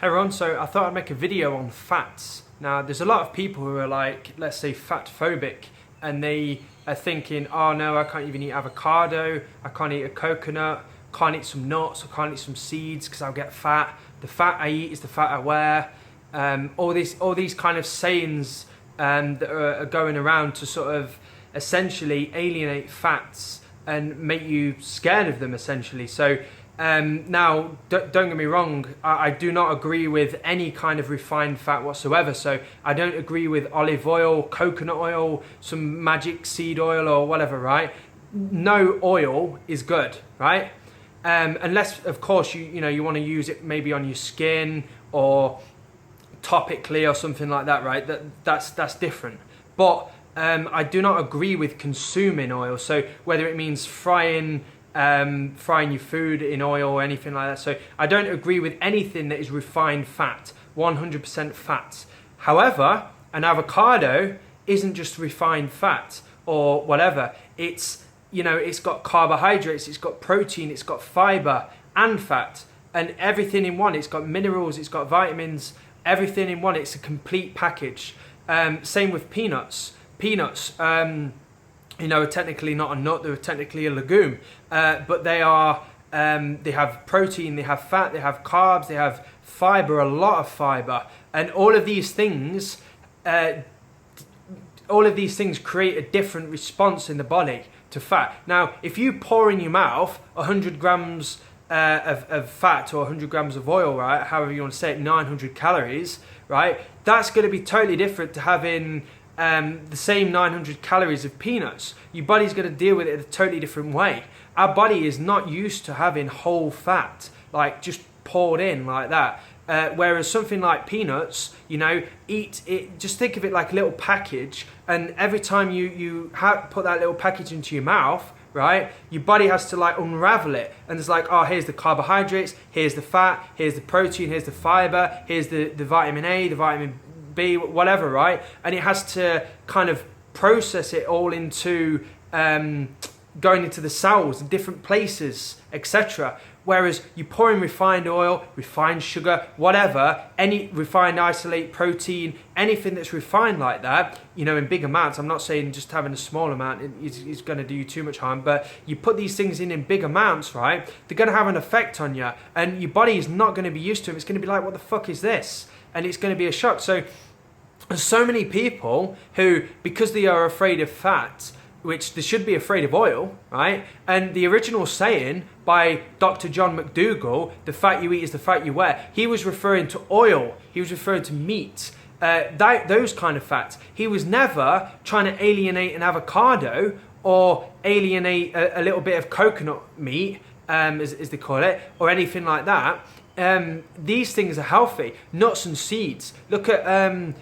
Hey Ron, so I thought I'd make a video on fats. Now there's a lot of people who are like, let's say fatphobic, and they are thinking, oh no, I can't even eat avocado, I can't eat a coconut, can't eat some nuts, I can't eat some seeds because I'll get fat. The fat I eat is the fat I wear. All these kind of sayings that are going around to sort of essentially alienate fats and make you scared of them essentially. So now, don't get me wrong, I do not agree with any kind of refined fat whatsoever. So I don't agree with olive oil, coconut oil, some magic seed oil or whatever, right? No oil is good, right? Unless, of course, you want to use it maybe on your skin or topically or something like that, right? That's different. But I do not agree with consuming oil. So whether it means frying your food in oil or anything like that. So I don't agree with anything that is refined fat, 100% fat. However, an avocado isn't just refined fat or whatever. It's got carbohydrates, it's got protein, it's got fiber and fat and everything in one. It's got minerals, it's got vitamins, everything in one. It's a complete package. Same with peanuts. Peanuts, are technically not a nut, they're technically a legume, but they have protein, they have fat, they have carbs, they have fiber, a lot of fiber, and all of these things create a different response in the body to fat. Now, if you pour in your mouth 100 grams of fat or 100 grams of oil, right, however you want to say it, 900 calories, right, that's going to be totally different to having the same 900 calories of peanuts. Your body's going to deal with it in a totally different way. Our body is not used to having whole fat, like just poured in like that. Whereas something like peanuts, eat it. Just think of it like a little package, and every time you put that little package into your mouth, right, your body has to like unravel it, and it's like, oh, here's the carbohydrates, here's the fat, here's the protein, here's the fiber, here's the vitamin A, the vitamin B, whatever, right? And it has to kind of process it all into going into the cells in different places, etc. Whereas you pour in refined oil, refined sugar, whatever, any refined isolate protein, anything that's refined like that, in big amounts. I'm not saying just having a small amount is going to do you too much harm, but you put these things in big amounts, right? They're going to have an effect on you, and your body is not going to be used to them. It's going to be like, what the fuck is this? And it's going to be a shock. So there's so many people who, because they are afraid of fat, which they should be afraid of oil, right? And the original saying by Dr. John McDougall, the fat you eat is the fat you wear, he was referring to oil, he was referring to meat, those kind of fats. He was never trying to alienate an avocado or alienate a little bit of coconut meat, as they call it, or anything like that. These things are healthy. Nuts and seeds. Look at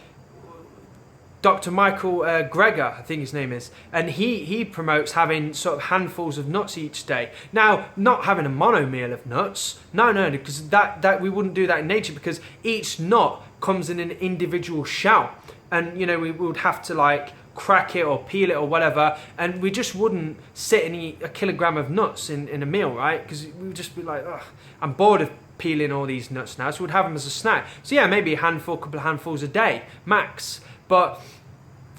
Dr. Michael Greger, I think his name is, and he promotes having sort of handfuls of nuts each day. Now, not having a mono meal of nuts, no, because that we wouldn't do that in nature, because each nut comes in an individual shell, and we would have to like crack it or peel it or whatever, and we just wouldn't sit and eat a kilogram of nuts in a meal, right? Because we would just be like, ugh, I'm bored of peeling all these nuts now, so we'd have them as a snack. So yeah, maybe a couple of handfuls a day max. But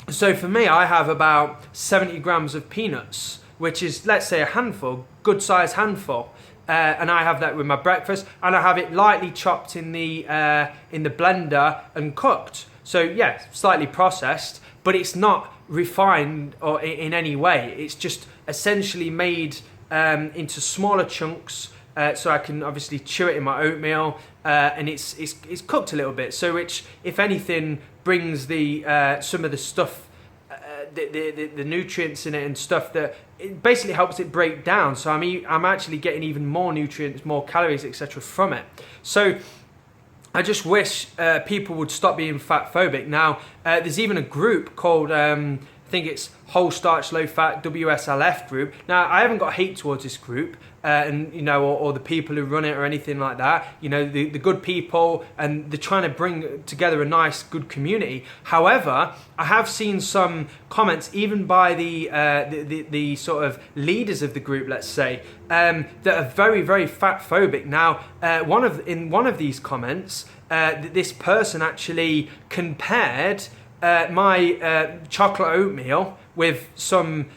so for me, I have about 70 grams of peanuts, which is, let's say, a handful, good size handful, and I have that with my breakfast, and I have it lightly chopped in the blender and cooked. So yeah, slightly processed, but it's not refined or in any way. It's just essentially made into smaller chunks, so I can obviously chew it in my oatmeal, and it's cooked a little bit. So which, if anything, brings the some of the stuff, the nutrients in it and stuff that it basically helps it break down. So I'm actually getting even more nutrients, more calories, etc. from it. So I just wish people would stop being fat phobic. Now, there's even a group called I think it's whole starch, low fat, WSLF group. Now, I haven't got hate towards this group, and or the people who run it or anything like that. The good people, and they're trying to bring together a nice, good community. However, I have seen some comments, even by the sort of leaders of the group, let's say, that are very, very fat phobic. Now, in one of these comments, this person actually compared my chocolate oatmeal with some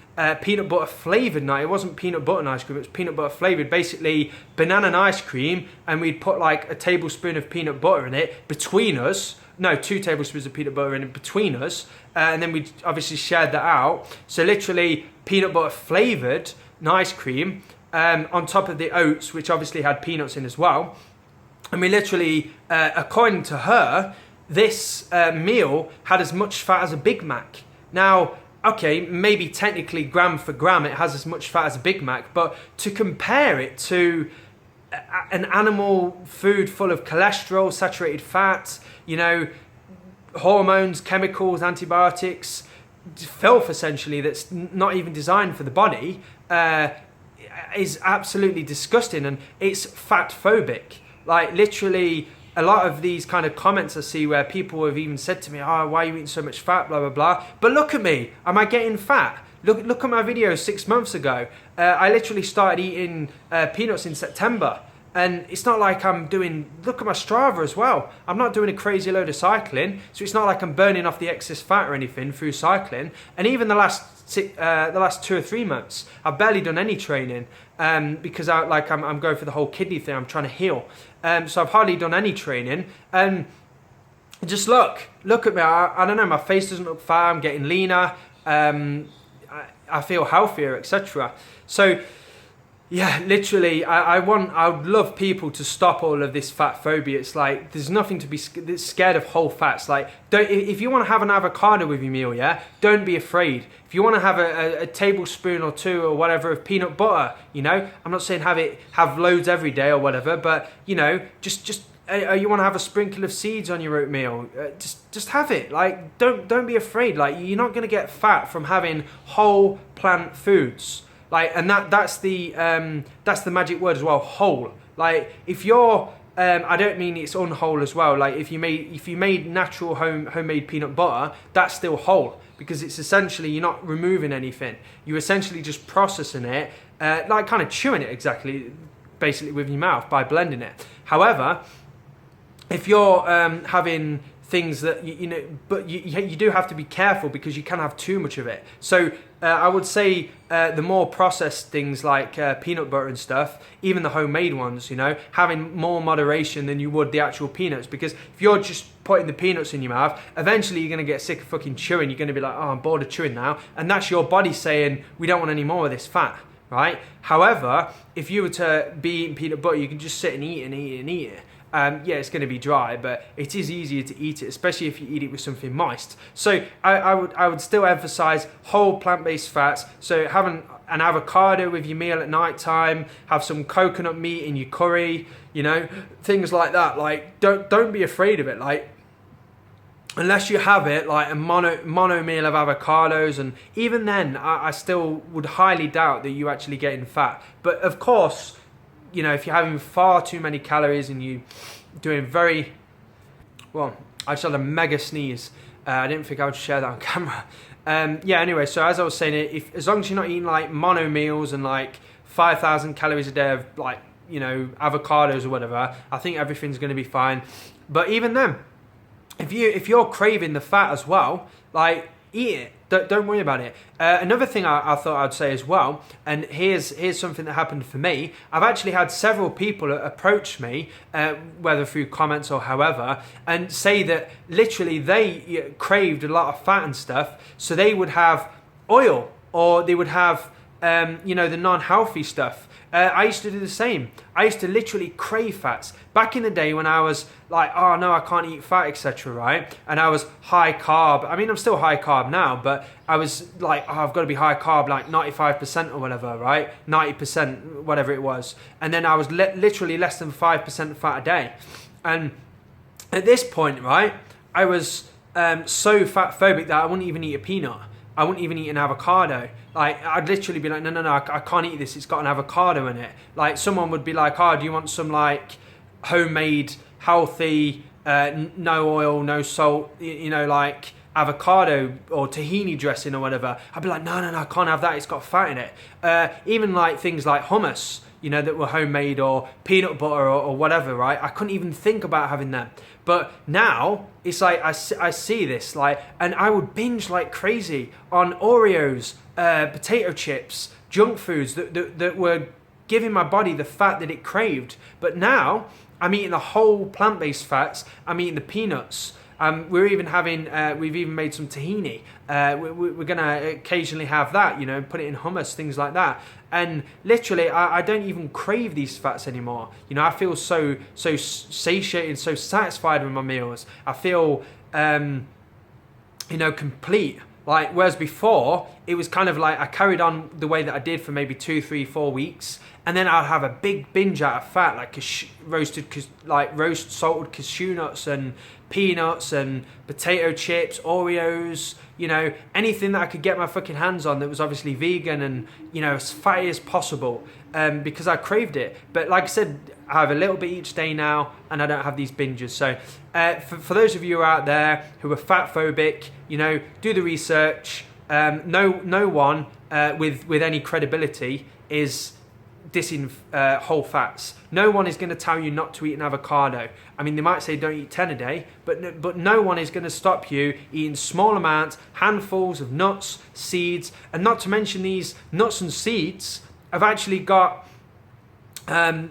peanut butter flavoured night. It wasn't peanut butter and ice cream, it was peanut butter flavoured, basically banana and ice cream, and we'd put like a tablespoon of peanut butter in it between us. No, 2 tablespoons of peanut butter in it between us, and then we obviously shared that out. So literally peanut butter flavoured ice cream on top of the oats, which obviously had peanuts in as well. And we literally, according to her, this meal had as much fat as a Big Mac. Now, okay, maybe technically gram for gram it has as much fat as a Big Mac, but to compare it to an animal food full of cholesterol, saturated fats, hormones, chemicals, antibiotics, filth essentially that's not even designed for the body, is absolutely disgusting, and it's fat phobic. Like literally, a lot of these kind of comments I see where people have even said to me, "Oh, why are you eating so much fat, blah, blah, blah." But look at me. Am I getting fat? Look at my videos 6 months ago. I literally started eating peanuts in September. And it's not like I'm doing, look at my Strava as well. I'm not doing a crazy load of cycling. So it's not like I'm burning off the excess fat or anything through cycling. And even the last 2 or 3 months, I've barely done any training because I'm going for the whole kidney thing. I'm trying to heal. So I've hardly done any training. And just look at me. I don't know, my face doesn't look fat. I'm getting leaner. I feel healthier, etc. So yeah, literally, I would love people to stop all of this fat phobia. It's like, there's nothing to be scared of whole fats. Like, if you want to have an avocado with your meal, yeah, don't be afraid. If you want to have a tablespoon or 2 or whatever of peanut butter, I'm not saying have loads every day or whatever, but just you want to have a sprinkle of seeds on your oatmeal, just have it. Like, don't be afraid. Like, you're not going to get fat from having whole plant foods. Like, and that's the magic word as well, whole. Like, if you're I don't mean it's unwhole as well. Like, if you made natural homemade peanut butter, that's still whole, because it's essentially, you're not removing anything. You're essentially just processing it, like kind of chewing it basically with your mouth by blending it. However, if you're having things that but you do have to be careful, because you can have too much of it. So I would say the more processed things like peanut butter and stuff, even the homemade ones, having more moderation than you would the actual peanuts, because if you're just putting the peanuts in your mouth, eventually you're going to get sick of fucking chewing. You're going to be like, "Oh, I'm bored of chewing now," and that's your body saying, "We don't want any more of this fat." Right? However, if you were to be eating peanut butter, you can just sit and eat it. Yeah, it's going to be dry, but it is easier to eat it, especially if you eat it with something moist. So I would still emphasize whole plant-based fats. So having an avocado with your meal at night time, have some coconut meat in your curry, things like that. Like, don't be afraid of it. Like, unless you have it like a mono meal of avocados, and even then I still would highly doubt that you actually getting fat. But of course, if you're having far too many calories and you doing very well, I just had a mega sneeze. I didn't think I would share that on camera. Yeah, anyway, so as I was saying, as long as you're not eating like mono meals and like 5,000 calories a day of like, avocados or whatever, I think everything's going to be fine. But even then, if you're craving the fat as well, like, eat it. Don't worry about it. Another thing I thought I'd say as well, and here's something that happened for me. I've actually had several people approach me, whether through comments or however, and say that literally they craved a lot of fat and stuff, so they would have oil, or they would have the non-healthy stuff. I used to do the same. I used to literally crave fats. Back in the day when I was like, "Oh no, I can't eat fat," etc., right? And I was high carb. I mean, I'm still high carb now, but I was like, "Oh, I've got to be high carb, like 95% or whatever, right? 90%, whatever it was." And then I was literally less than 5% fat a day. And at this point, right, I was so fat phobic that I wouldn't even eat a peanut. I wouldn't even eat an avocado. Like, I'd literally be like, no, I can't eat this. It's got an avocado in it. Like, someone would be like, oh, do you want some like homemade, healthy, no oil, no salt, you know, like avocado or tahini dressing or whatever? I'd be like, no, I can't have that. It's got fat in it. Even like things like hummus, you know, that were homemade, or peanut butter or whatever, right? I couldn't even think about having them. But now it's like I see this, like, and I would binge like crazy on Oreos, potato chips, junk foods that were giving my body the fat that it craved. But now I'm eating the whole plant-based fats. I'm eating the peanuts. We're even having, we've even made some tahini. We're going to occasionally have that, you know, put it in hummus, things like that. And literally, I don't even crave these fats anymore. You know, I feel so satiated, so satisfied with my meals. I feel, you know, complete. Like, whereas before, it was kind of like I carried on the way that I did for maybe 2, 3, 4 weeks. And then I'd have a big binge out of fat, like roast salted cashew nuts and peanuts and potato chips, Oreos, you know, anything that I could get my fucking hands on that was obviously vegan and, you know, as fatty as possible, because I craved it. But like I said, I have a little bit each day now, and I don't have these binges. So for those of you out there who are fat phobic, you know, do the research. No one with any credibility is dissing whole fats. No one is going to tell you not to eat an avocado. I mean, they might say don't eat 10 a day, but no one is going to stop you eating small amounts, handfuls of nuts, seeds, and not to mention these nuts and seeds have actually got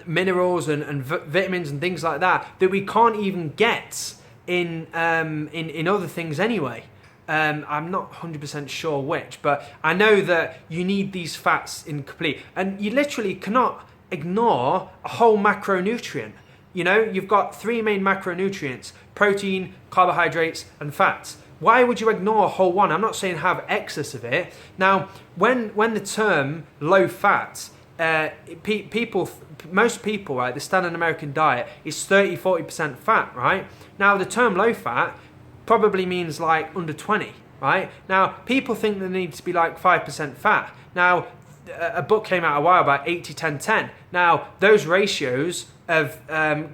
minerals and vitamins and things like that we can't even get in other things anyway. I'm not 100% sure which, but I know that you need these fats in complete, and you literally cannot ignore a whole macronutrient. You know, you've got 3 main macronutrients: protein, carbohydrates, and fats. Why would you ignore a whole one? I'm not saying have excess of it. Now, when the term low fat, most people, right, the standard American diet is 30-40% fat, right? Now, the term low fat probably means like under 20, right? Now, people think there needs to be like 5% fat. Now, a book came out a while back, 80-10-10. Now, those ratios have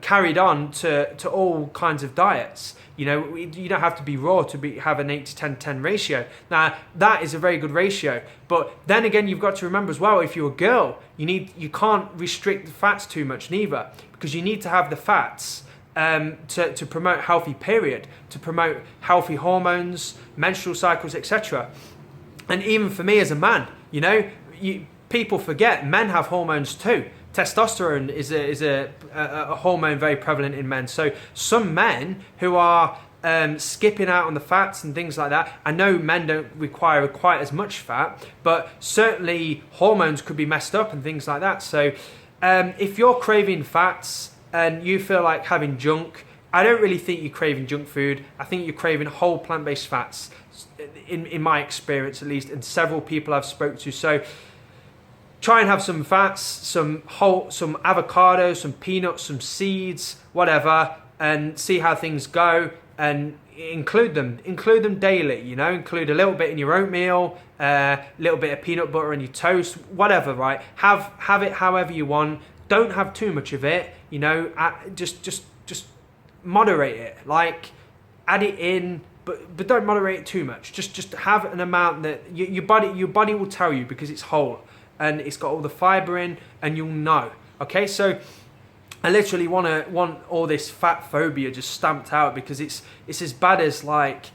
carried on to all kinds of diets. You know, you don't have to be raw to have an 80-10-10 ratio. Now, that is a very good ratio. But then again, you've got to remember as well, if you're a girl, you can't restrict the fats too much neither, because you need to have the fats to promote healthy period, to promote healthy hormones, menstrual cycles, etc. And even for me as a man, you know, people forget men have hormones too. Testosterone is a hormone very prevalent in men. So some men who are skipping out on the fats and things like that, I know men don't require quite as much fat, but certainly hormones could be messed up and things like that. So if you're craving fats and you feel like having junk, I don't really think you're craving junk food. I think you're craving whole plant-based fats, in my experience at least, and several people I've spoke to. So try and have some fats, some avocados, some peanuts, some seeds, whatever, and see how things go, and include them daily. You know, include a little bit in your oatmeal, a little bit of peanut butter in your toast, whatever, right? Have it however you want. Don't have too much of it, you know, just moderate it, like add it in, but don't moderate it too much. Just have an amount that your body will tell you, because it's whole and it's got all the fiber in, and you'll know. Okay, so I literally want all this fat phobia just stamped out, because it's as bad as like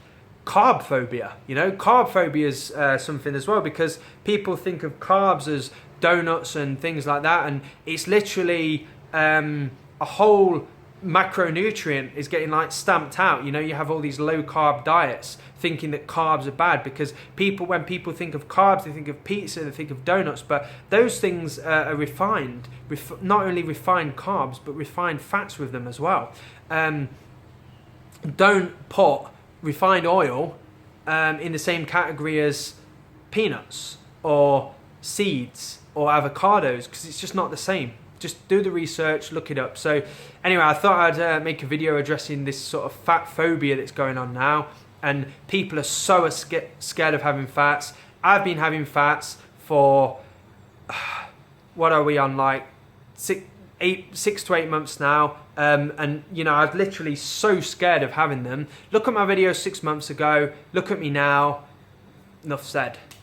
carb phobia. You know, carb phobia is something as well, because people think of carbs as donuts and things like that, and it's literally a whole macronutrient is getting like stamped out. You know, you have all these low carb diets thinking that carbs are bad, because when people think of carbs, they think of pizza, they think of donuts, but those things are refined, not only refined carbs, but refined fats with them as well. Don't put refined oil in the same category as peanuts or seeds or avocados, because it's just not the same. Just do the research, look it up. So anyway, I thought I'd make a video addressing this sort of fat phobia that's going on now. and people are so scared of having fats. I've been having fats for, what are we on, like 6 to 8 months now, and you know, I was literally so scared of having them. Look at my video 6 months ago, look at me now, enough said.